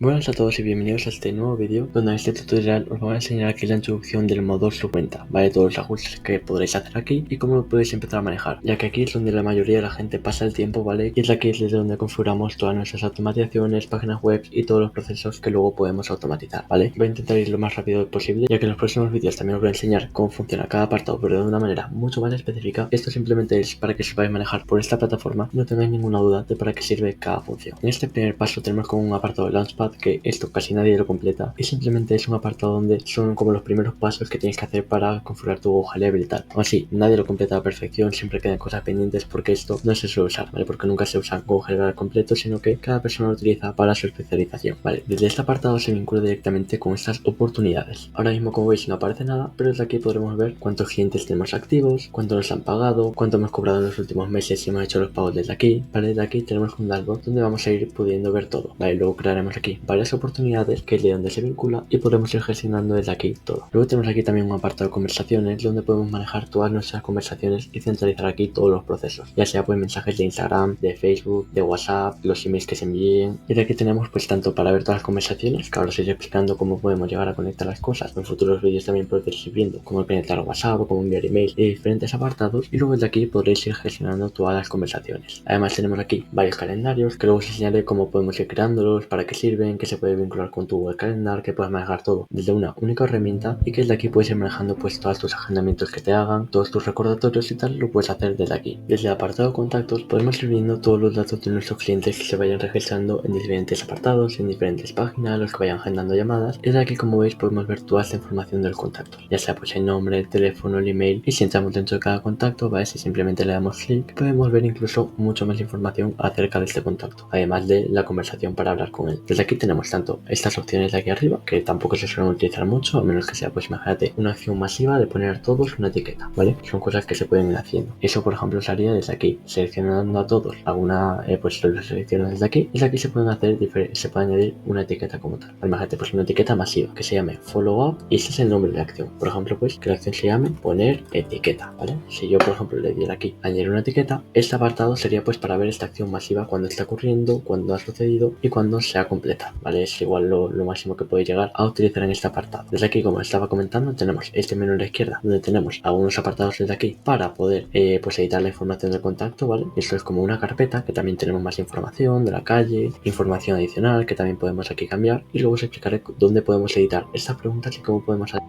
Buenas a todos y bienvenidos a este nuevo vídeo donde en este tutorial os voy a enseñar aquí la introducción del modo su cuenta, ¿vale? Todos los ajustes que podréis hacer aquí y cómo lo podéis empezar a manejar, ya que aquí es donde la mayoría de la gente pasa el tiempo, ¿vale? Y es aquí desde donde configuramos todas nuestras automatizaciones, páginas web y todos los procesos que luego podemos automatizar, ¿vale? Voy a intentar ir lo más rápido posible, ya que en los próximos vídeos también os voy a enseñar cómo funciona cada apartado, pero de una manera mucho más específica. Esto simplemente es para que sepáis manejar por esta plataforma y no tengáis ninguna duda de para qué sirve cada función. En este primer paso tenemos como un apartado de Launchpad, que esto casi nadie lo completa y simplemente es un apartado donde son como los primeros pasos que tienes que hacer para configurar tu hoja libre y tal. Aún así, nadie lo completa a la perfección, siempre quedan cosas pendientes porque esto no se suele usar, ¿vale? Porque nunca se usa con hoja libre al completo, sino que cada persona lo utiliza para su especialización, ¿vale? Desde este apartado se vincula directamente con estas oportunidades. Ahora mismo, como veis, no aparece nada, pero desde aquí podremos ver cuántos clientes tenemos activos, cuánto nos han pagado, cuánto hemos cobrado en los últimos meses y hemos hecho los pagos desde aquí, ¿vale? Desde aquí tenemos un dashboard donde vamos a ir pudiendo ver todo, ¿vale? Luego crearemos aquí varias oportunidades, que es de donde se vincula, y podemos ir gestionando desde aquí todo. Luego tenemos aquí también un apartado de conversaciones donde podemos manejar todas nuestras conversaciones y centralizar aquí todos los procesos, ya sea pues mensajes de Instagram, de Facebook, de WhatsApp, los emails que se envíen. Y de aquí tenemos pues tanto para ver todas las conversaciones, que ahora os iré explicando cómo podemos llegar a conectar las cosas. En futuros vídeos también podréis ir viendo cómo conectar WhatsApp o cómo enviar emails de diferentes apartados, y luego desde aquí podréis ir gestionando todas las conversaciones. Además tenemos aquí varios calendarios que luego os enseñaré cómo podemos ir creándolos, para qué sirven, que se puede vincular con tu Google Calendar, que puedes manejar todo desde una única herramienta, y que desde aquí puedes ir manejando pues todos tus agendamientos que te hagan, todos tus recordatorios y tal, lo puedes hacer desde aquí. Desde el apartado contactos podemos ir viendo todos los datos de nuestros clientes que se vayan registrando en diferentes apartados, en diferentes páginas, los que vayan agendando llamadas. Y desde aquí, como veis, podemos ver toda esta información del contacto, ya sea pues el nombre, el teléfono, el email, y si entramos dentro de cada contacto, ¿vale? Si simplemente le damos clic, podemos ver incluso mucho más información acerca de este contacto, además de la conversación para hablar con él. Desde aquí tenemos tanto estas opciones de aquí arriba, que tampoco se suelen utilizar mucho, a menos que sea, pues imagínate, una acción masiva de poner a todos una etiqueta, ¿vale? Son cosas que se pueden ir haciendo. Eso, por ejemplo, se haría desde aquí, seleccionando a todos alguna, pues lo seleccionas desde aquí, y desde aquí se pueden hacer, se puede añadir una etiqueta como tal. Imagínate, pues una etiqueta masiva que se llame follow up, y ese es el nombre de la acción. Por ejemplo, pues que la acción se llame poner etiqueta, ¿vale? Si yo, por ejemplo, le diera aquí añadir una etiqueta, este apartado sería pues para ver esta acción masiva cuando está ocurriendo, cuando ha sucedido y cuando se ha completado, ¿vale? Es igual lo máximo que podéis llegar a utilizar en este apartado. Desde aquí, como estaba comentando, tenemos este menú a la izquierda donde tenemos algunos apartados desde aquí para poder pues editar la información del contacto, ¿vale? Esto es como una carpeta que también tenemos más información de la calle, información adicional que también podemos aquí cambiar, y luego os explicaré dónde podemos editar estas preguntas y cómo podemos hacer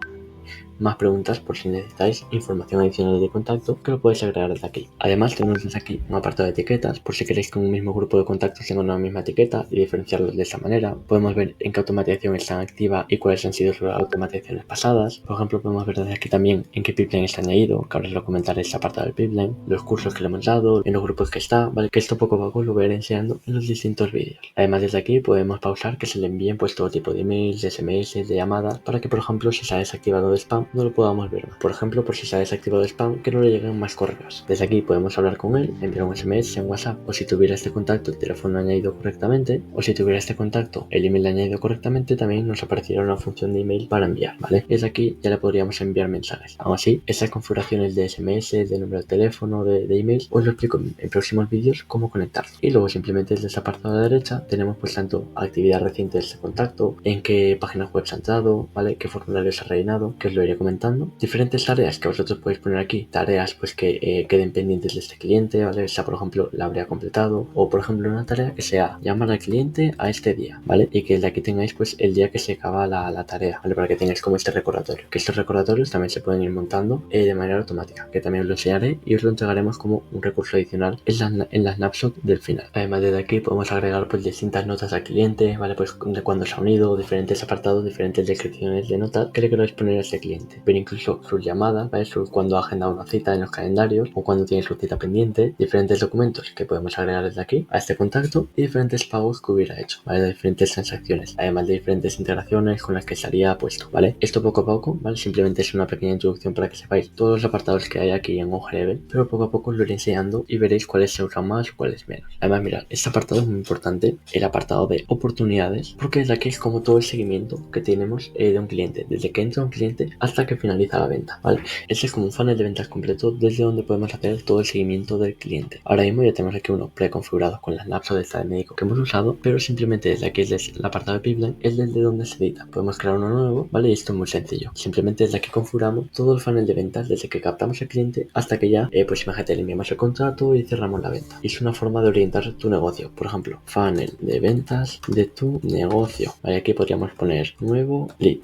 más preguntas por si necesitáis información adicional de contacto, que lo podéis agregar desde aquí. Además tenemos desde aquí un apartado de etiquetas, por si queréis que un mismo grupo de contactos tenga una misma etiqueta y diferenciarlos de esta manera. Podemos ver en qué automatización están activa y cuáles han sido sus automatizaciones pasadas. Por ejemplo, podemos ver desde aquí también en qué pipeline está añadido, que ahora os lo comentaré este apartado del pipeline, los cursos que le hemos dado, en los grupos que está, ¿vale? Que esto poco a poco lo voy a ir enseñando en los distintos vídeos. Además, desde aquí podemos pausar que se le envíen pues todo tipo de emails, de SMS, de llamadas, para que, por ejemplo, si se ha desactivado de spam, no lo podamos ver más. Por ejemplo, por si se ha desactivado spam, que no le lleguen más correos. Desde aquí podemos hablar con él, enviar un SMS en WhatsApp, o si tuviera este contacto el teléfono añadido correctamente, o si tuviera este contacto el email añadido correctamente, también nos aparecerá una función de email para enviar, ¿vale? Desde aquí ya le podríamos enviar mensajes. Aún así, estas configuraciones de SMS, de número de teléfono, de email, os lo explico en próximos vídeos cómo conectarlo. Y luego simplemente desde esta parte de la derecha tenemos pues tanto actividad reciente de este contacto, en qué páginas web se ha entrado, ¿vale? Qué formulario se ha rellenado, que os lo iré comentando. Diferentes tareas que vosotros podéis poner aquí, tareas pues que queden pendientes de este cliente, ¿vale? Esa, por ejemplo, la habría completado, o por ejemplo una tarea que sea llamar al cliente a este día, ¿vale? Y que de aquí tengáis pues el día que se acaba la tarea, ¿vale? Para que tengáis como este recordatorio, que estos recordatorios también se pueden ir montando de manera automática, que también os lo enseñaré y os lo entregaremos como un recurso adicional en la snapshot del final. Además, desde aquí podemos agregar pues distintas notas al cliente, ¿vale? Pues de cuándo se ha unido, diferentes apartados, diferentes descripciones de notas que le queráis poner a este cliente, pero incluso sus llamadas, ¿vale? Cuando ha agendado una cita en los calendarios o cuando tiene su cita pendiente, diferentes documentos que podemos agregar desde aquí a este contacto y diferentes pagos que hubiera hecho, ¿vale? De diferentes transacciones, además de diferentes integraciones con las que estaría puesto, ¿vale? Esto poco a poco, ¿vale? Simplemente es una pequeña introducción para que sepáis todos los apartados que hay aquí en OGLevel, pero poco a poco os lo iré enseñando y veréis cuáles se usan más o cuáles menos. Además, mirad, este apartado es muy importante, el apartado de oportunidades, porque desde aquí es como todo el seguimiento que tenemos de un cliente, desde que entra un cliente hasta hasta que finaliza la venta, ¿vale? Este es como un funnel de ventas completo desde donde podemos hacer todo el seguimiento del cliente. Ahora mismo ya tenemos aquí uno preconfigurado con la snapshot de esta de médico que hemos usado, pero simplemente desde aquí, desde el apartado de pipeline, es desde donde se edita. Podemos crear uno nuevo, ¿vale? Y esto es muy sencillo. Simplemente desde aquí configuramos todo el funnel de ventas desde que captamos al cliente hasta que ya, pues imagínate, le enviamos el contrato y cerramos la venta. Y es una forma de orientar tu negocio. Por ejemplo, funnel de ventas de tu negocio. Vale, aquí podríamos poner nuevo lead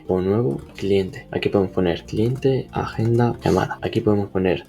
o nuevo cliente. Aquí podemos poner cliente, agenda, llamada. Aquí podemos poner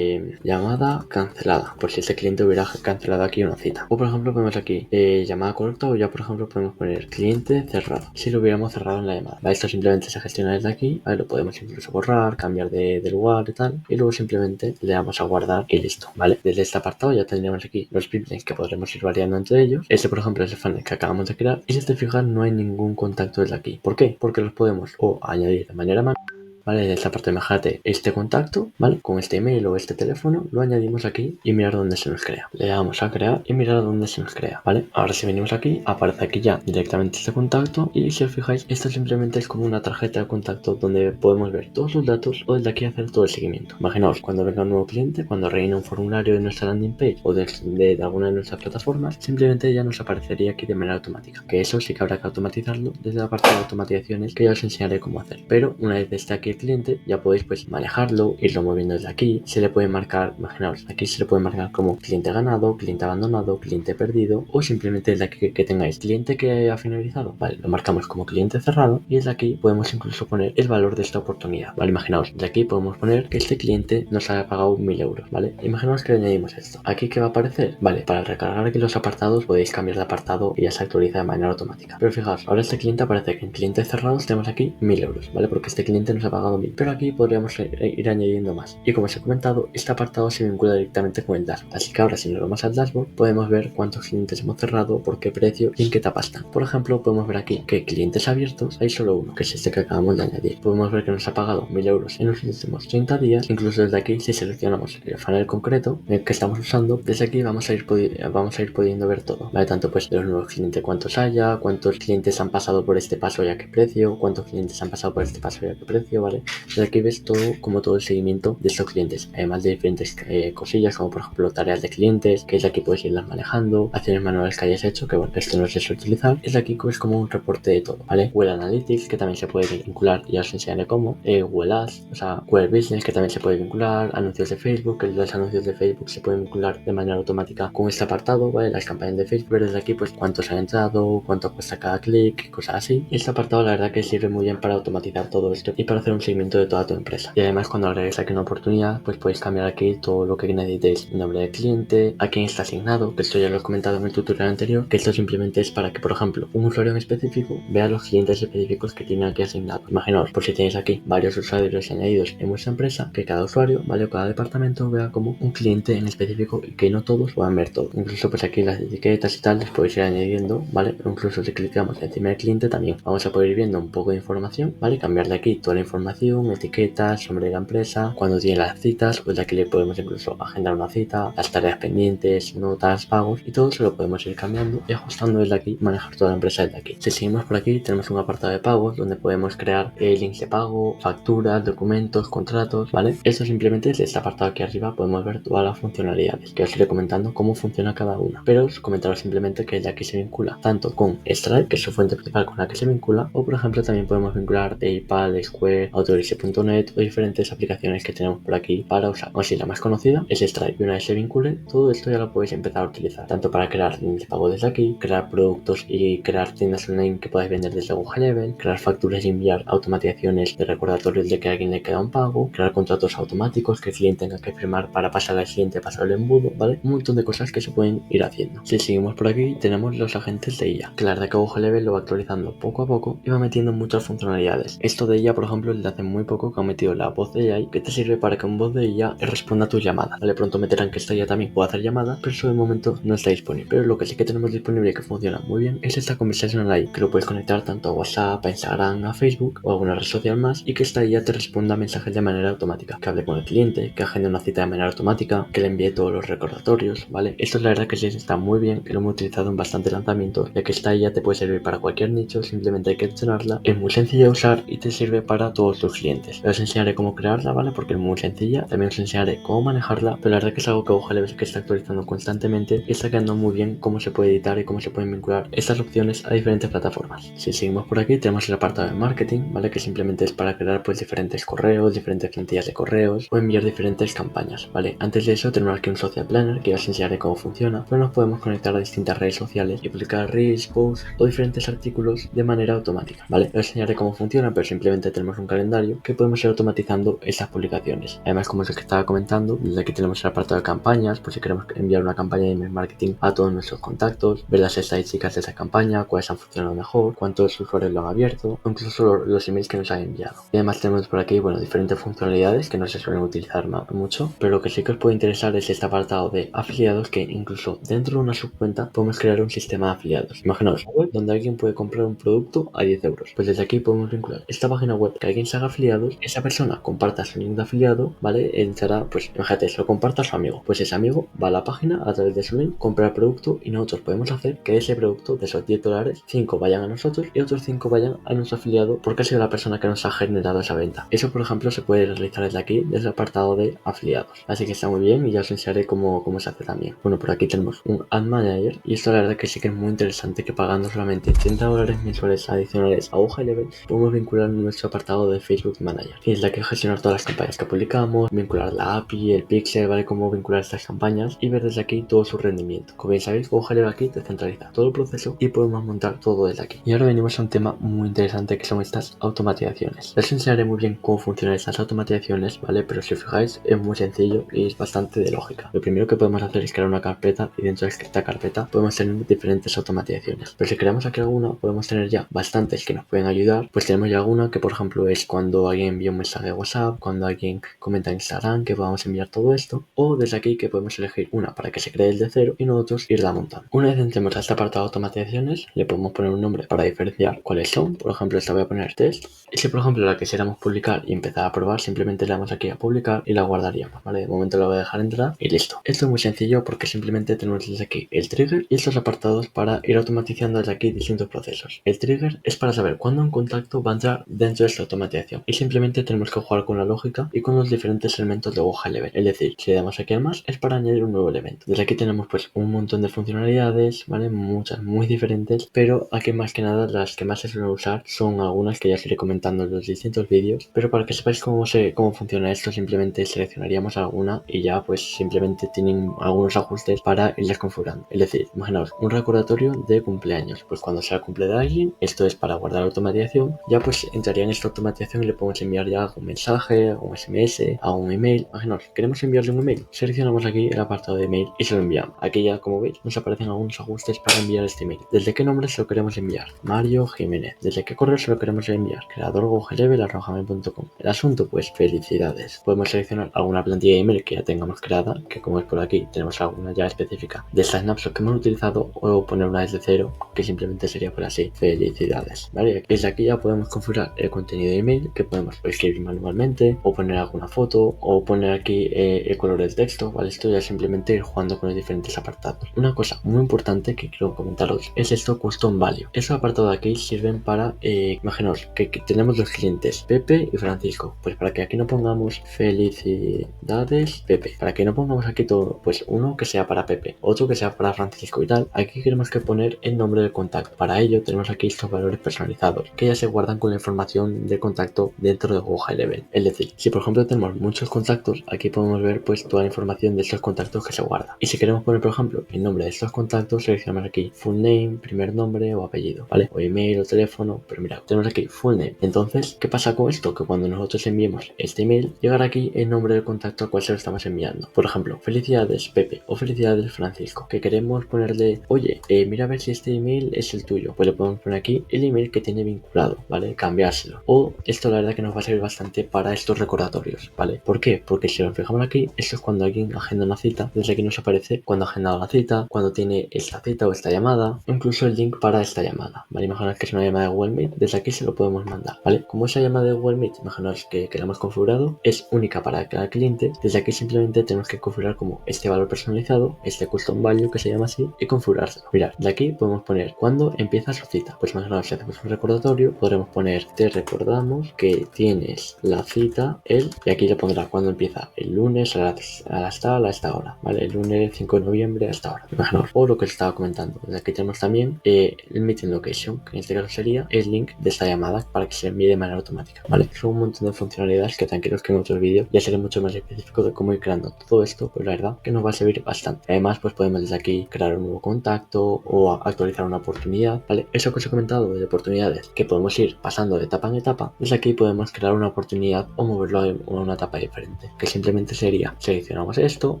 llamada cancelada, por si ese cliente hubiera cancelado aquí una cita. O por ejemplo ponemos aquí llamada correcta, o ya por ejemplo podemos poner cliente cerrado, si lo hubiéramos cerrado en la llamada. ¿Vale? Esto simplemente se gestiona desde aquí, ¿vale? Lo podemos incluso borrar, cambiar de lugar y tal, y luego simplemente le damos a guardar y listo, ¿vale? Desde este apartado ya tendríamos aquí los pipelines que podremos ir variando entre ellos. Este por ejemplo es el funnel que acabamos de crear, y si te fijas no hay ningún contacto desde aquí. ¿Por qué? Porque los podemos o añadir de manera manual, ¿vale? En esta parte, imagínate este contacto, ¿vale? Con este email o este teléfono, lo añadimos aquí y mirar dónde se nos crea. Le damos a crear y mirar dónde se nos crea, ¿vale? Ahora si venimos aquí, aparece aquí ya directamente este contacto, y si os fijáis, esto simplemente es como una tarjeta de contacto donde podemos ver todos los datos o desde aquí hacer todo el seguimiento. Imaginaos, cuando venga un nuevo cliente, cuando rellene un formulario de nuestra landing page o de alguna de nuestras plataformas, simplemente ya nos aparecería aquí de manera automática. Que eso sí que habrá que automatizarlo desde la parte de automatizaciones, que ya os enseñaré cómo hacer. Pero una vez esté aquí cliente, ya podéis pues manejarlo, irlo moviendo desde aquí. Se le puede marcar, imaginaos, aquí se le puede marcar como cliente ganado, cliente abandonado, cliente perdido, o simplemente desde aquí que tengáis cliente que ha finalizado, vale, lo marcamos como cliente cerrado, y desde aquí podemos incluso poner el valor de esta oportunidad, vale. Imaginaos, de aquí podemos poner que este cliente nos haya pagado 1000 euros, vale. Imaginaos que le añadimos esto. Aquí, ¿qué va a aparecer? Vale, para recargar aquí los apartados podéis cambiar de apartado y ya se actualiza de manera automática. Pero fijaos, ahora este cliente aparece que en cliente cerrados tenemos aquí 1000 euros, vale, porque este cliente nos ha pagado 1000, pero aquí podríamos ir añadiendo más. Y como os he comentado, este apartado se vincula directamente con el dashboard, así que ahora si nos vamos al dashboard podemos ver cuántos clientes hemos cerrado, por qué precio y en qué etapa están. Por ejemplo, podemos ver aquí que clientes abiertos hay solo uno, que es este que acabamos de añadir. Podemos ver que nos ha pagado 1000 euros en los últimos 30 días. Incluso desde aquí, si seleccionamos el funnel concreto que estamos usando, desde aquí vamos a ir pudiendo ver todo, ¿vale? Tanto pues de los nuevos clientes, cuántos haya, cuántos clientes han pasado por este paso y a qué precio, cuántos clientes han pasado por este paso y a qué precio, ¿vale? Desde aquí ves todo el seguimiento de estos clientes, además de diferentes cosillas, como por ejemplo tareas de clientes, que desde aquí puedes irlas manejando, acciones manuales que hayas hecho, que bueno, esto no es eso utilizar. Desde aquí es como un reporte de todo, ¿vale? Google Analytics, que también se puede vincular, y ya os enseñaré cómo. Google Ads, o sea, Google Business, que también se puede vincular. Anuncios de Facebook, que los anuncios de Facebook se pueden vincular de manera automática con este apartado, ¿vale? Las campañas de Facebook, desde aquí pues cuántos han entrado, cuánto cuesta cada clic, cosas así. Y este apartado la verdad que sirve muy bien para automatizar todo esto y para hacer un seguimiento de toda tu empresa. Y además, cuando agregues aquí una oportunidad, pues podéis cambiar aquí todo lo que necesitéis: nombre de cliente, a quién está asignado, que esto ya lo he comentado en el tutorial anterior, que esto simplemente es para que, por ejemplo, un usuario en específico vea los clientes específicos que tiene aquí asignados. Imaginaos, por si tenéis aquí varios usuarios añadidos en vuestra empresa, que cada usuario, ¿vale? O cada departamento vea como un cliente en específico y que no todos puedan ver todo. Incluso pues aquí las etiquetas y tal les podéis ir añadiendo, ¿vale? O incluso si clicamos encima del cliente también vamos a poder ir viendo un poco de información, ¿vale? Cambiar de aquí toda la información, etiquetas, nombre de la empresa, cuando tiene las citas, pues de aquí le podemos incluso agendar una cita, las tareas pendientes, notas, pagos, y todo se lo podemos ir cambiando y ajustando desde aquí, manejar toda la empresa desde aquí. Si seguimos por aquí, tenemos un apartado de pagos donde podemos crear links de pago, facturas, documentos, contratos, ¿vale? Esto simplemente es este apartado aquí arriba, podemos ver todas las funcionalidades, que os iré comentando cómo funciona cada una, pero os comentaros simplemente que de aquí se vincula tanto con Stripe, que es su fuente principal con la que se vincula, o por ejemplo también podemos vincular PayPal, Square, Authorize.net o diferentes aplicaciones que tenemos por aquí para usar. O si la más conocida es Stripe, y una vez se vincule, todo esto ya lo podéis empezar a utilizar, tanto para crear links de pago desde aquí, crear productos y crear tiendas online que podáis vender desde Google Level, crear facturas y enviar automatizaciones de recordatorios de que a alguien le queda un pago, crear contratos automáticos que el cliente tenga que firmar para pasar al siguiente paso del embudo, ¿vale? Un montón de cosas que se pueden ir haciendo. Si seguimos por aquí, tenemos los agentes de IA, que la verdad que Google Level lo va actualizando poco a poco y va metiendo muchas funcionalidades. Esto de IA, por ejemplo, le hace muy poco que ha metido la voz de AI, que te sirve para que un voz de IA responda a tus llamadas, ¿vale? Pronto meterán que esta IA también puede hacer llamadas, pero eso de momento no está disponible. Pero lo que sí que tenemos disponible y que funciona muy bien es esta conversación AI, que lo puedes conectar tanto a WhatsApp, a Instagram, a Facebook o a alguna red social más, y que esta IA te responda mensajes de manera automática, que hable con el cliente, que agende una cita de manera automática, que le envíe todos los recordatorios, ¿vale? Esto es la verdad que sí está muy bien, que lo hemos utilizado en bastantes lanzamientos, ya que esta IA te puede servir para cualquier nicho, simplemente hay que entrenarla, es muy sencilla de usar y te sirve para todo todos tus clientes. Os enseñaré cómo crearla, ¿vale? Porque es muy sencilla. También os enseñaré cómo manejarla, pero la verdad que es algo que Google que está actualizando constantemente y está quedando muy bien cómo se puede editar y cómo se pueden vincular estas opciones a diferentes plataformas. Si seguimos por aquí, tenemos el apartado de marketing, ¿vale? Que simplemente es para crear pues diferentes correos, diferentes plantillas de correos o enviar diferentes campañas, ¿vale? Antes de eso tenemos aquí un social planner que os enseñaré cómo funciona, pero nos podemos conectar a distintas redes sociales y publicar reels, posts o diferentes artículos de manera automática, ¿vale? Os enseñaré cómo funciona, pero simplemente tenemos un calendario que podemos ir automatizando estas publicaciones. Además, como os estaba comentando, desde aquí tenemos el apartado de campañas, pues si queremos enviar una campaña de email marketing a todos nuestros contactos, ver las estadísticas de esa campaña, cuáles han funcionado mejor, cuántos usuarios lo han abierto, o incluso los emails que nos han enviado. Y además tenemos por aquí, bueno, diferentes funcionalidades que no se suelen utilizar mucho, pero lo que sí que os puede interesar es este apartado de afiliados, que incluso dentro de una subcuenta podemos crear un sistema de afiliados. Imaginaos una web donde alguien puede comprar un producto a 10 euros. Pues desde aquí podemos vincular esta página web que alguien se haga afiliados, esa persona comparta su link de afiliado, ¿vale? Entrará, pues imagínate, se lo comparta a su amigo. Pues ese amigo va a la página a través de su link, compra el producto y nosotros podemos hacer que ese producto, de esos 10 dólares, 5 vayan a nosotros y otros 5 vayan a nuestro afiliado porque ha sido la persona que nos ha generado esa venta. Eso, por ejemplo, se puede realizar desde aquí, desde el apartado de afiliados. Así que está muy bien y ya os enseñaré cómo se hace también. Bueno, por aquí tenemos un Ad Manager y esto la verdad que sí que es muy interesante, que pagando solamente 30 dólares mensuales adicionales a Hoja Level podemos vincular nuestro apartado de Facebook Manager. Y es la que gestionar todas las campañas que publicamos, vincular la API, el pixel, ¿vale? Cómo vincular estas campañas y ver desde aquí todo su rendimiento. Como bien sabéis, Hoja Level aquí te centraliza todo el proceso y podemos montar todo desde aquí. Y ahora venimos a un tema muy interesante que son estas automatizaciones. Les enseñaré muy bien cómo funcionan estas automatizaciones, ¿vale? Pero si os fijáis es muy sencillo y es bastante de lógica. Lo primero que podemos hacer es crear una carpeta y dentro de esta carpeta podemos tener diferentes automatizaciones. Pero si queremos aquí alguna, podemos tener ya bastantes que nos pueden ayudar. Pues tenemos ya alguna que, por ejemplo, es cuando alguien envía un mensaje de WhatsApp, cuando alguien comenta en Instagram, que podamos enviar todo esto. O desde aquí que podemos elegir una para que se cree desde cero y nosotros irla montando. Una vez entremos a este apartado de automatizaciones, le podemos poner un nombre para diferenciar cuáles son. Por ejemplo, esta voy a poner test. Y si por ejemplo la quisiéramos publicar y empezar a probar, simplemente le damos aquí a publicar y la guardaríamos, ¿vale? De momento la voy a dejar entrar y listo. Esto es muy sencillo porque simplemente tenemos desde aquí el trigger y estos apartados para ir automatizando desde aquí distintos procesos. El trigger es para saber cuándo un contacto va a entrar dentro de esta automatización y simplemente tenemos que jugar con la lógica y con los diferentes elementos de Hoja Level. Es decir, si le damos aquí a más es para añadir un nuevo elemento. Desde aquí tenemos pues un montón de funcionalidades, ¿vale? Muchas muy diferentes, pero aquí más que nada las que más se suelen usar son algunas que ya os iré comentando en los distintos vídeos, pero para que sepáis cómo funciona esto, simplemente seleccionaríamos alguna y ya pues simplemente tienen algunos ajustes para irlas configurando. Es decir, imaginaos un recordatorio de cumpleaños, pues cuando sea el cumple de alguien, esto es para guardar la automatización, ya pues entraría en esta automatización y le podemos enviar ya algún mensaje, un SMS, a un email. Imaginaos, queremos enviarle un email, seleccionamos aquí el apartado de email y se lo enviamos. Aquí ya, como veis, nos aparecen algunos ajustes para enviar este email. ¿Desde qué nombre se lo queremos enviar? Mario Jiménez. ¿Desde qué correo se lo queremos enviar? creadorgooglevel@gmail.com. El asunto, pues felicidades. Podemos seleccionar alguna plantilla de email que ya tengamos creada, que como es por aquí, tenemos alguna ya específica de esta snapshot que hemos utilizado, o poner una desde cero, que simplemente sería por así, felicidades, ¿vale? Desde aquí ya podemos configurar el contenido de email, que podemos escribir manualmente, o poner alguna foto, o poner aquí el color del texto, ¿vale? Esto ya simplemente ir jugando con los diferentes apartados. Una cosa muy importante que quiero comentaros es esto custom value. Esos apartados de aquí sirven para, imaginaos que tenemos los clientes Pepe y Francisco, pues para que aquí no pongamos felicidades Pepe, para que no pongamos aquí todo, pues uno que sea para Pepe, otro que sea para Francisco y tal, aquí queremos que poner el nombre del contacto. Para ello tenemos aquí estos valores personalizados que ya se guardan con la información de contacto dentro de Hoja Level. Es decir, si por ejemplo tenemos muchos contactos, aquí podemos ver pues toda la información de estos contactos que se guarda. Y si queremos poner por ejemplo el nombre de estos contactos, seleccionamos aquí full name, primer nombre o apellido, ¿vale? O email o teléfono, pero mira, tenemos aquí full name. Entonces, ¿qué pasa con esto? Que cuando nosotros enviemos este email, llegará aquí el nombre del contacto al cual se lo estamos enviando. Por ejemplo, felicidades Pepe o felicidades Francisco, que queremos ponerle, oye, mira a ver si este email es el tuyo. Pues le podemos poner aquí el email que tiene vinculado, ¿vale? Cambiárselo. O esto la verdad que nos va a servir bastante para estos recordatorios, ¿vale? ¿Por qué? Porque si nos fijamos aquí, esto es cuando alguien agenda una cita, desde aquí nos aparece cuando ha agendado la cita, cuando tiene esta cita o esta llamada, o incluso el link para esta llamada, ¿vale? Imaginad que es una llamada de Google Meet, desde aquí se lo podemos mandar, ¿vale? Como esa llamada de Google Meet, imaginaos que la hemos configurado, es única para cada cliente, desde aquí simplemente tenemos que configurar como este valor personalizado, este custom value que se llama así, y configurárselo. Mirad, de aquí podemos poner cuándo empieza su cita. Pues imaginaos, si hacemos un recordatorio, podremos poner te recordamos pongamos que tienes la cita y aquí le pondrá cuando empieza, el lunes a esta hora, ¿vale? El lunes 5 de noviembre a esta hora, imaginaos, o lo que os estaba comentando. Desde aquí tenemos también el meeting location, que en este caso sería el link de esta llamada para que se envíe de manera automática, ¿vale? Son un montón de funcionalidades que tranquilos que en otros vídeos ya seré mucho más específico de cómo ir creando todo esto, pues la verdad que nos va a servir bastante. Además, pues podemos desde aquí crear un nuevo contacto o actualizar una oportunidad, ¿vale? Eso que os he comentado de oportunidades, que podemos ir pasando de etapa en etapa, desde aquí podemos crear una oportunidad o moverlo a una etapa diferente, que simplemente sería, seleccionamos esto,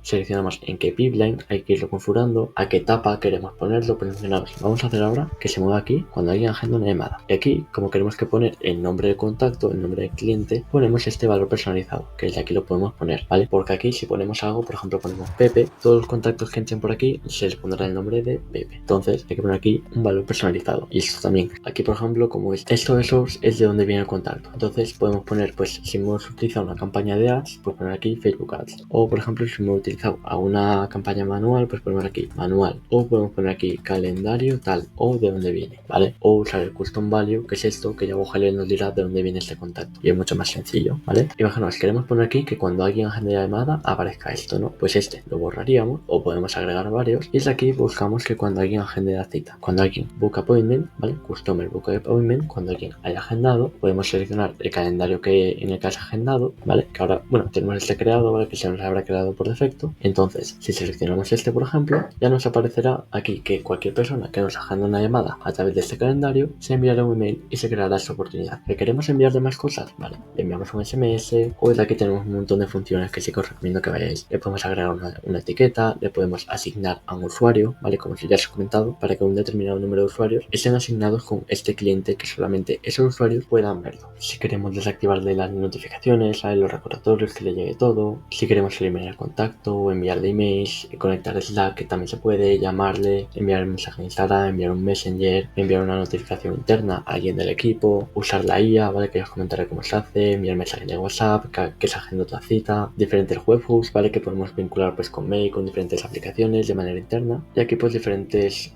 seleccionamos en qué pipeline hay que irlo configurando, a qué etapa queremos ponerlo, seleccionamos. Vamos a hacer ahora que se mueva aquí cuando alguien agenda una llamada. Y aquí, como queremos que poner el nombre de contacto, el nombre del cliente, ponemos este valor personalizado, que desde aquí lo podemos poner, ¿vale? Porque aquí si ponemos algo, por ejemplo ponemos Pepe, todos los contactos que entren por aquí se les pondrá el nombre de Pepe. Entonces hay que poner aquí un valor personalizado. Y esto también, aquí por ejemplo, como es esto de source, es de donde viene el contacto. Entonces podemos poner, pues si hemos utilizado una campaña de ads, pues poner aquí Facebook Ads. O por ejemplo, si hemos utilizado alguna campaña manual, pues ponemos aquí manual. O podemos poner aquí calendario tal, o de dónde viene, ¿vale? O usar el custom value, que es esto, que ya Google nos dirá de dónde viene este contacto. Y es mucho más sencillo, ¿vale? Imaginaos, queremos poner aquí que cuando alguien agende la llamada aparezca esto, ¿no? Pues este lo borraríamos o podemos agregar varios. Y desde aquí buscamos que cuando alguien agende la cita, cuando alguien book appointment, ¿vale? Customer book appointment, cuando alguien haya agendado, podemos seleccionar el calendario que en el caso agendado, ¿vale? Que ahora, bueno, tenemos este creado, ¿vale? Que se nos habrá creado por defecto. Entonces, si seleccionamos este, por ejemplo, ya nos aparecerá aquí que cualquier persona que nos agenda una llamada a través de este calendario se enviará un email y se creará esta oportunidad. ¿Que queremos enviarle más cosas? Vale, le enviamos un SMS o desde aquí tenemos un montón de funciones que sí que os recomiendo que vayáis. Le podemos agregar una etiqueta, le podemos asignar a un usuario, ¿vale? Como ya os he comentado, para que un determinado número de usuarios estén asignados con este cliente, que solamente esos usuarios puedan verlo. Si queremos desactivarle las notificaciones, ¿vale? Los recordatorios, que le llegue todo. Si queremos eliminar el contacto, enviarle emails, conectar Slack, que también se puede, llamarle, enviar un mensaje en Instagram, enviar un Messenger, enviar una notificación interna a alguien del equipo, usar la IA, ¿vale? Que os comentaré cómo se hace, enviar mensajes de WhatsApp, que se agenda otra cita, diferentes webhooks, ¿vale? Que podemos vincular pues con mail, con diferentes aplicaciones de manera interna. Y aquí pues diferentes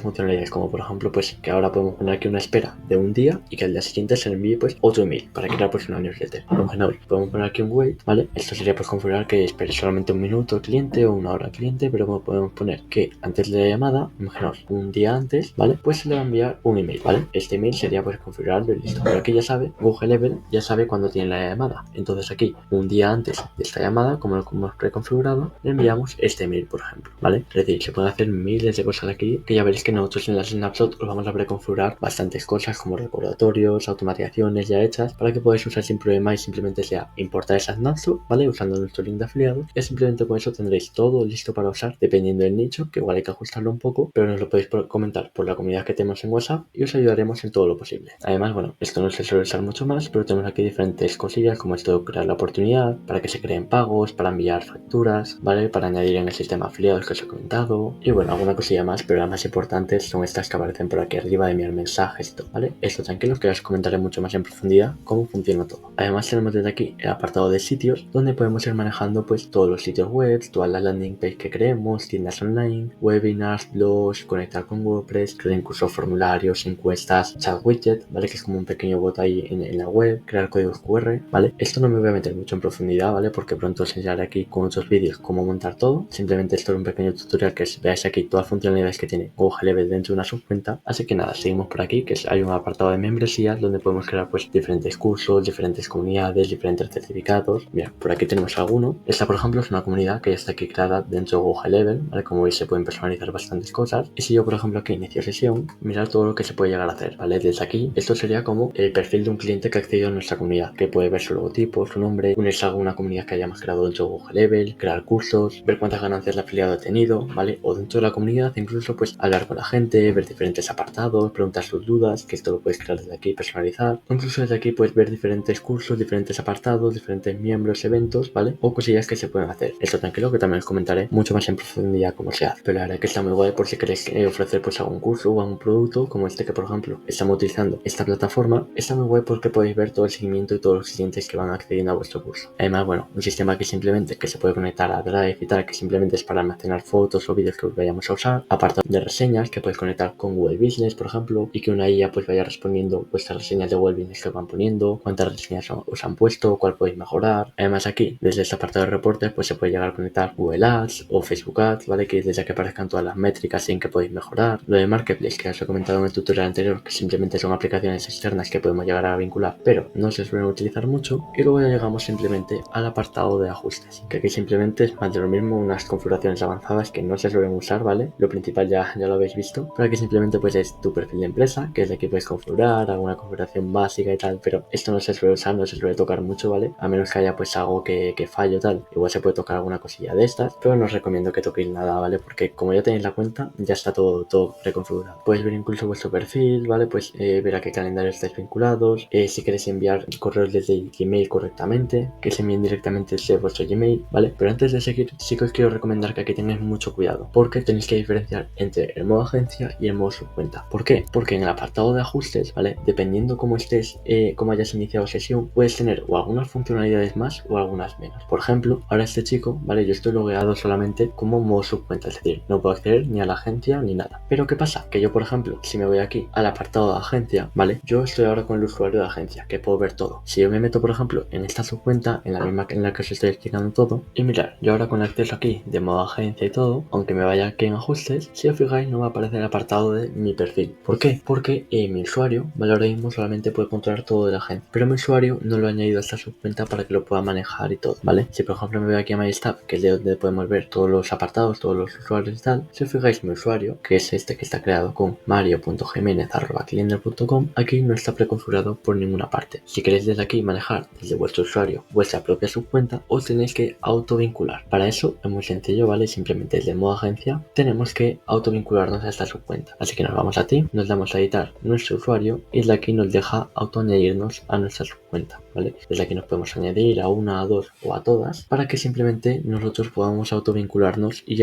funcionalidades, como por ejemplo pues que ahora podemos poner aquí una espera de un día y que al día siguiente se le envíe pues otro email para crear pues una newsletter. Por ejemplo, podemos poner aquí un wait, ¿vale? Esto sería pues configurar que espere solamente un minuto el cliente o una hora el cliente, pero como podemos poner que antes de la llamada, imaginaos un día antes, ¿vale? Pues se le va a enviar un email, ¿vale? Este email sería pues configurarlo y listo. Pero aquí ya sabe, Google Level ya sabe cuándo tiene la llamada. Entonces aquí, un día antes de esta llamada, como lo hemos preconfigurado, le enviamos este email, por ejemplo, ¿vale? Es decir, se pueden hacer miles de cosas aquí, que ya veréis que nosotros en las snapshots os vamos a preconfigurar bastantes cosas como recordatorios, automatizaciones ya hechas, para que podáis usar sin problema y simplemente sea importar esa snapshot, ¿vale? Usando nuestro link de afiliado, y simplemente con eso tendréis todo listo para usar, dependiendo del nicho, que igual hay que ajustarlo un poco, pero nos lo podéis comentar por la comunidad que tenemos en WhatsApp y os ayudaremos en todo lo posible. Además, bueno, esto no se suele usar mucho más, pero tenemos aquí diferentes cosillas como esto de crear la oportunidad, para que se creen pagos, para enviar facturas, ¿vale? Para añadir en el sistema afiliados que os he comentado, y bueno, alguna cosilla más, pero las más importantes son estas que aparecen por aquí arriba de enviar mensajes y todo, ¿vale? Esto tranquilos que os comentaré mucho más en profundidad cómo funciona todo. Además tenemos desde aquí el apartado de sitios, donde podemos ir manejando pues todos los sitios web, todas las landing page que creemos, tiendas online, webinars, blogs, conectar con WordPress, crear incluso formularios, encuestas, chat widget, ¿vale? Que es como un pequeño bot ahí en la web, crear códigos QR, ¿vale? Esto no me voy a meter mucho en profundidad, ¿vale? Porque pronto os enseñaré aquí con otros vídeos cómo montar todo. Simplemente esto es un pequeño tutorial que veáis aquí todas las funcionalidades que tiene Google Level dentro de una subcuenta. Así que nada, seguimos por aquí, que hay un apartado de membresías donde podemos crear pues diferentes cursos, diferentes comunidades, diferentes certificados. Mira, por aquí tenemos alguno. Esta, por ejemplo, es una comunidad que ya está aquí creada dentro de Google Level, ¿vale? Como veis, se pueden personalizar bastantes cosas. Y si yo, por ejemplo, aquí inicio sesión, mirad todo lo que se puede llegar a hacer, ¿vale? Desde aquí, esto sería como el perfil de un cliente que ha accedido a nuestra comunidad, que puede ver su logotipo, su nombre, unirse a alguna comunidad que hayamos creado dentro de Google Level, crear cursos, ver cuántas ganancias el afiliado ha tenido, ¿vale? O dentro de la comunidad, incluso, pues, hablar con la gente, ver diferentes apartados, preguntar sus dudas, que esto lo puedes crear desde aquí, personalizar. O incluso desde aquí puedes ver diferentes cursos, diferentes apartados, diferentes miembros, eventos, ¿vale? O cosillas que se pueden hacer. Esto tranquilo, que también os comentaré mucho más en profundidad cómo se hace. Pero la verdad que está muy guay por si queréis ofrecer pues algún curso o algún producto, como este que por ejemplo estamos utilizando esta plataforma. Está muy guay porque podéis ver todo el seguimiento y todos los clientes que van accediendo a vuestro curso. Además, bueno, un sistema que simplemente que se puede conectar a Drive y tal, que simplemente es para almacenar fotos o vídeos que vayamos a usar, aparte de reseñas que podéis conectar con Google Business, por ejemplo, y que una IA pues vaya respondiendo vuestras reseñas de Google Business os van poniendo, cuántas reseñas os han puesto, cuál podéis mejorar. Además aquí, desde este apartado de reportes, pues se puede llegar a conectar Google Ads o Facebook Ads, ¿vale? Que desde que aparezcan todas las métricas en que podéis mejorar. Lo de Marketplace, que os he comentado en el tutorial anterior, que simplemente son aplicaciones externas que podemos llegar a vincular, pero no se suelen utilizar mucho. Y luego ya llegamos simplemente al apartado de ajustes, que aquí simplemente es más de lo mismo, unas configuraciones avanzadas que no se suelen usar, ¿vale? Lo principal ya lo habéis visto, pero aquí simplemente pues es tu perfil de empresa, que es de aquí puedes configurar alguna configuración básica y tal, pero esto no se suele usar, no se suele tocar mucho, ¿vale? A menos que haya pues algo que falle o tal, igual se puede tocar alguna cosilla de estas, pero no os recomiendo que toquéis nada, ¿vale? Porque como ya tenéis la cuenta, ya está todo preconfigurado. Podéis ver incluso vuestro perfil, ¿vale? Pues ver a qué calendario estáis vinculados, si queréis enviar correos desde Gmail correctamente, que se envíen directamente desde vuestro Gmail, ¿vale? Pero antes de seguir, sí que os quiero recomendar que aquí tengáis mucho cuidado, porque tenéis que diferenciar entre el modo agencia y el modo subcuenta. ¿Por qué? Porque en el apartado de ajustes, ¿vale? Dependiendo cómo estés, cómo hayas iniciado sesión, puedes tener o algunas funcionalidades más o algunas menos. Por ejemplo, ahora este chico, ¿vale? Yo estoy logueado solamente como modo subcuenta, es decir, no puedo acceder ni a la agencia ni nada. Pero ¿qué pasa? Que yo, por ejemplo, si me voy aquí al apartado de agencia, ¿vale? Yo estoy ahora con el usuario de agencia, que puedo ver todo. Si yo me meto, por ejemplo, en esta subcuenta, en la misma en la que os estoy explicando todo, y mirad, yo ahora con acceso aquí de modo agencia y todo, aunque me vaya aquí en ajustes, si os fijáis no me aparece el apartado de mi perfil. ¿Por qué? Porque mi usuario, ¿vale? Ahora mismo solamente puede controlar todo de la agencia, pero mi usuario no lo he añadido a esta subcuenta para que lo pueda manejar y todo, ¿vale? Si por ejemplo me voy aquí a My Staff, que es de donde podemos ver todos los apartados, todos los usuarios y tal, si os fijáis mi usuario, que es este que está creado con mario.jimenez@cliender.com, aquí no está preconfigurado por ninguna parte. Si queréis desde aquí manejar desde vuestro usuario vuestra propia subcuenta, os tenéis que autovincular. Para eso es muy sencillo, ¿vale? Simplemente desde modo agencia tenemos que autovincularnos a esta subcuenta. Así que nos vamos a ti, nos damos a editar nuestro usuario y desde aquí nos deja autoañadirnos a nuestra subcuenta, ¿vale? Desde aquí nos podemos añadir a una, a dos o a todas para que simplemente nosotros podamos autovincularnos y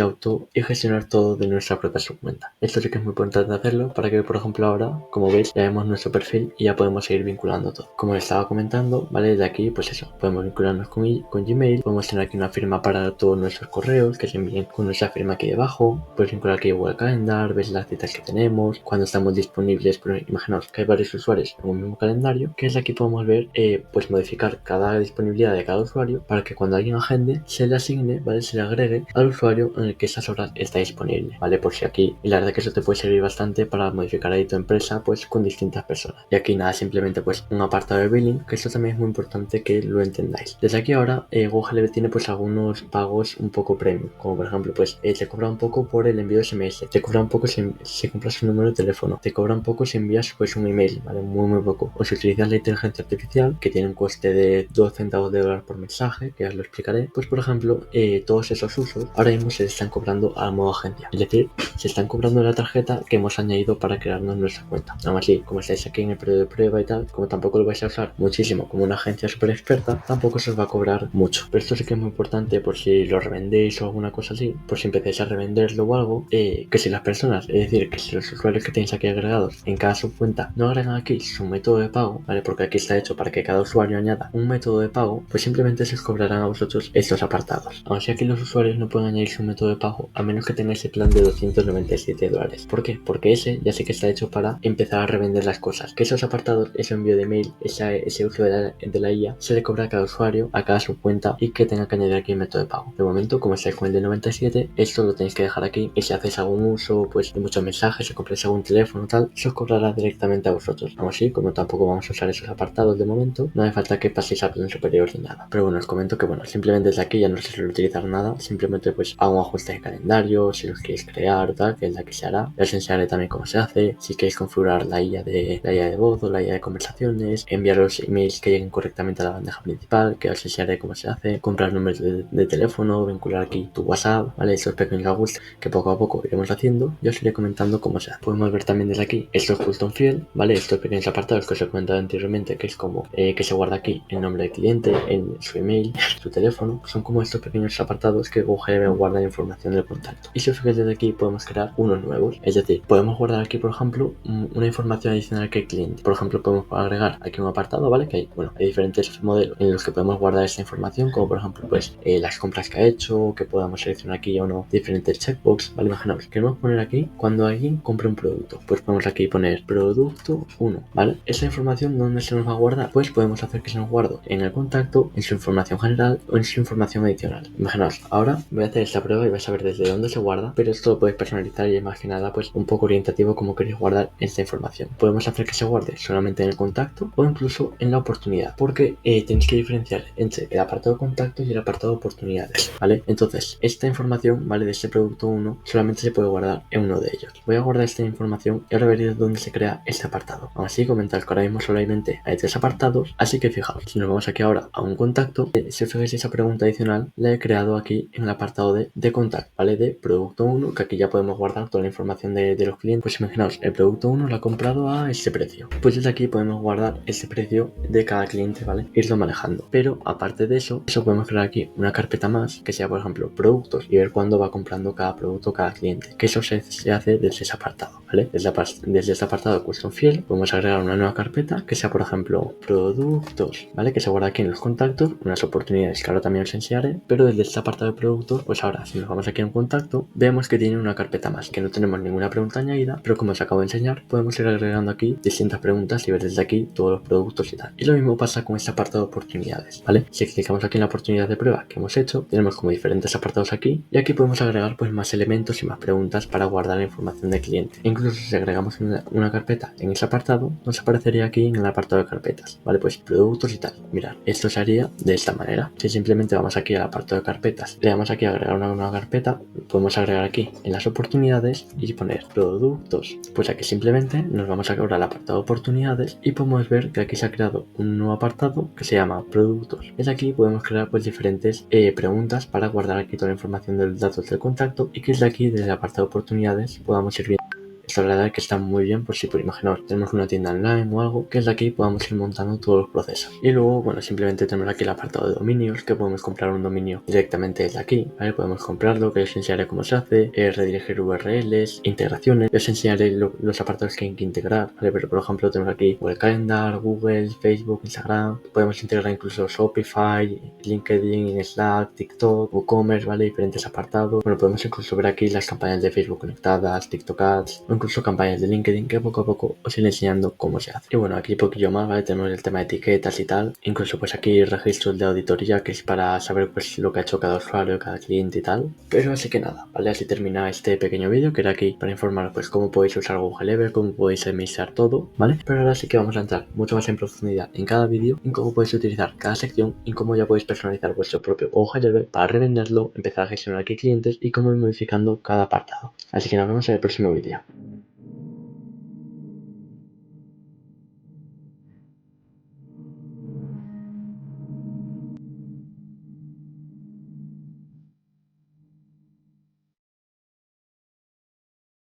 gestionar todo de nuestra propia subcuenta. Esto sí que es muy importante hacerlo para que, por ejemplo, ahora, como veis, ya vemos nuestro perfil y ya podemos seguir vinculando todo. Como les estaba comentando, ¿vale? Desde aquí, pues eso, podemos vincularnos con Gmail, podemos tener aquí una firma para todos nuestros correos que se envíen con nuestra firma aquí debajo, puedes vincular aquí Google Calendar, ves las citas que tenemos, cuando estamos disponibles, pero imaginaos que hay varios usuarios en un mismo calendario, que desde aquí podemos ver, pues modificar cada disponibilidad de cada usuario para que cuando alguien agende se le asigne, ¿vale? Se le agregue al usuario en el que esas horas está disponible, ¿vale? Por si aquí, y la verdad que eso te puede servir bastante para modificar ahí tu empresa, pues con distintas personas. Y aquí nada, simplemente pues un apartado de billing, que esto también es muy importante que lo entendáis. Desde aquí ahora, Google tiene pues algunos pagos un poco premium, como por ejemplo pues te cobra un poco por el envío de SMS, te cobra un poco si compras un número de teléfono, te cobra un poco si envías pues un email, ¿vale? Muy poco. O si utilizas la inteligencia artificial, que tiene un coste de 2 centavos de dólar por mensaje, que ya os lo explicaré, pues por ejemplo, todos esos usos ahora mismo se están cobrando al modo agencia, es decir, se están cobrando la tarjeta que hemos añadido para crearnos nuestra cuenta. Aún así, como estáis aquí en el periodo de prueba y tal, como tampoco lo vais a usar muchísimo como una agencia súper experta, tampoco se os va a cobrar mucho. Pero esto sí que es muy importante por si lo revendéis o alguna cosa así, por si empezáis a revenderlo o algo, que si las personas, es decir, que si los usuarios que tenéis aquí agregados en cada subcuenta no agregan aquí su método de pago, ¿vale? Porque aquí está hecho para que cada usuario añada un método de pago, pues simplemente se os cobrarán a vosotros estos apartados. Aun así aquí los usuarios no pueden añadir su método de pago a menos que tengáis el plan de $297. ¿Por qué? Porque ese ya sí que está hecho para empezar a revender las cosas. Que esos apartados, ese envío de mail, ese uso de la IA, se le cobra a cada usuario, a cada subcuenta y que tenga que añadir aquí el método de pago. De momento, como estáis con el de 97, esto lo tenéis que dejar aquí y si hacéis algún uso pues de muchos mensajes, si compráis algún teléfono tal, se os cobrará directamente a vosotros. Aún así, como tampoco vamos a usar esos apartados de momento, no hace falta que paséis al plan superior ni nada. Pero bueno, os comento que bueno, simplemente desde aquí ya no se suele utilizar nada, simplemente pues hago un ajuste de calendario, si los queréis crear o tal, que es la que se hará. Les enseñaré también cómo se hace, si queréis configurar la IA de voz o la IA de conversaciones, enviar los emails que lleguen correctamente a la bandeja principal, que os enseñaré cómo se hace, comprar números de teléfono, vincular aquí tu WhatsApp, ¿vale? Esos pequeños ajustes que poco a poco iremos haciendo, yo os iré comentando cómo se hace. Podemos ver también desde aquí estos custom field, ¿vale? Estos pequeños apartados que os he comentado anteriormente, que es como que se guarda aquí el nombre del cliente, en su email, su teléfono, son como estos pequeños apartados que Google guarda información del contacto. Y si os fijáis desde aquí podemos crear unos nuevos, es decir, podemos guardar aquí por ejemplo una información adicional que el cliente. Por ejemplo, podemos agregar aquí un apartado, ¿vale? Que hay, bueno, hay diferentes modelos en los que podemos guardar esta información, como por ejemplo pues las compras que ha hecho, que podamos seleccionar aquí o no diferentes checkbox, ¿vale? Imaginaos, queremos poner aquí cuando alguien compre un producto, pues podemos aquí poner producto 1, ¿vale? Esta información información ¿dónde se nos va a guardar? Pues podemos hacer que se nos guarde en el contacto, en su información general o en su información adicional. Imaginaos, ahora voy a hacer esta prueba y vais a ver desde dónde se guarda, pero esto lo podéis personalizar y es más que nada pues un poco orientativo como queréis guardar esta información. Podemos hacer que se guarde solamente en el contacto o incluso en la oportunidad, porque tenéis que diferenciar entre el apartado contacto y el apartado oportunidades, ¿vale? Entonces, esta información, ¿vale? De este producto 1 solamente se puede guardar en uno de ellos. Voy a guardar esta información y ahora veréis dónde se crea este apartado. Aún así, comentar que ahora mismo solamente hay 3 apartados, así que fijaos, si nos vamos aquí ahora a un contacto, si os fijáis esa pregunta adicional la he creado aquí en el apartado de contacto, ¿vale? De producto 1, que aquí ya podemos guardar toda la información de los clientes. Pues imaginaos, el producto 1 lo ha comprado a este precio. Pues desde aquí podemos guardar ese precio de cada cliente, ¿vale? Irlo manejando. Pero aparte de eso podemos crear aquí una carpeta más que sea, por ejemplo, productos y ver cuándo va comprando cada producto cada cliente. Que eso se hace desde ese apartado, ¿vale? Desde este apartado de Custom Field podemos agregar una nueva carpeta que sea, por ejemplo, productos, ¿vale? Que se guarda aquí en los contactos, unas oportunidades que ahora también os enseñaré, pero desde este apartado de productos, pues ahora si nos vamos aquí en contacto, vemos que tiene una carpeta más, que no tenemos ninguna pregunta añadida, pero como os acabo de enseñar, podemos ir agregando aquí distintas preguntas y ver desde aquí todos los productos y tal. Y lo mismo pasa con este apartado de oportunidades, ¿vale? Si clicamos aquí en la oportunidad de prueba que hemos hecho, tenemos como diferentes apartados aquí y aquí podemos agregar pues más elementos y más preguntas para guardar la información del cliente. Incluso si agregamos una carpeta en ese apartado, nos aparecería aquí en el apartado de carpetas, ¿vale? Pues productos y tal. Mirad, esto se haría de esta manera. Si simplemente vamos aquí al apartado de carpetas, le damos aquí a agregar una nueva carpeta, podemos agregar aquí en las oportunidades y poner productos. Pues aquí simplemente nos vamos a ahora al apartado de oportunidades y podemos ver que aquí se ha creado un nuevo apartado que se llama productos. Desde aquí podemos crear pues diferentes preguntas para guardar aquí toda la información de los datos del contacto y que desde aquí, desde el apartado de oportunidades, podamos ir viendo. Esto la verdad que está muy bien por si por imaginaros tenemos una tienda online o algo que desde aquí podamos ir montando todos los procesos. Y luego, bueno, simplemente tenemos aquí el apartado de dominios, que podemos comprar un dominio directamente desde aquí, ¿vale? Podemos comprarlo, que os enseñaré cómo se hace, redirigir URLs, integraciones, os enseñaré los apartados que hay que integrar, ¿vale? Pero por ejemplo tenemos aquí Google Calendar, Google, Facebook, Instagram, podemos integrar incluso Shopify, LinkedIn, Slack, TikTok, WooCommerce, ¿vale? Diferentes apartados. Bueno, podemos incluso ver aquí las campañas de Facebook conectadas, TikTok Ads, o incluso campañas de LinkedIn que poco a poco os iré enseñando cómo se hace. Y bueno, aquí poquillo más, ¿vale? Tenemos el tema de etiquetas y tal. Incluso pues aquí registros de auditoría, que es para saber pues lo que ha hecho cada usuario, cada cliente y tal. Pero así que nada, ¿vale? Así termina este pequeño vídeo que era aquí para informaros pues cómo podéis usar Google Ever, cómo podéis administrar todo, ¿vale? Pero ahora sí que vamos a entrar mucho más en profundidad en cada vídeo, en cómo podéis utilizar cada sección y cómo ya podéis personalizar vuestro propio Google Ever para revenderlo, empezar a gestionar aquí clientes y cómo ir modificando cada apartado. Así que nos vemos en el próximo vídeo.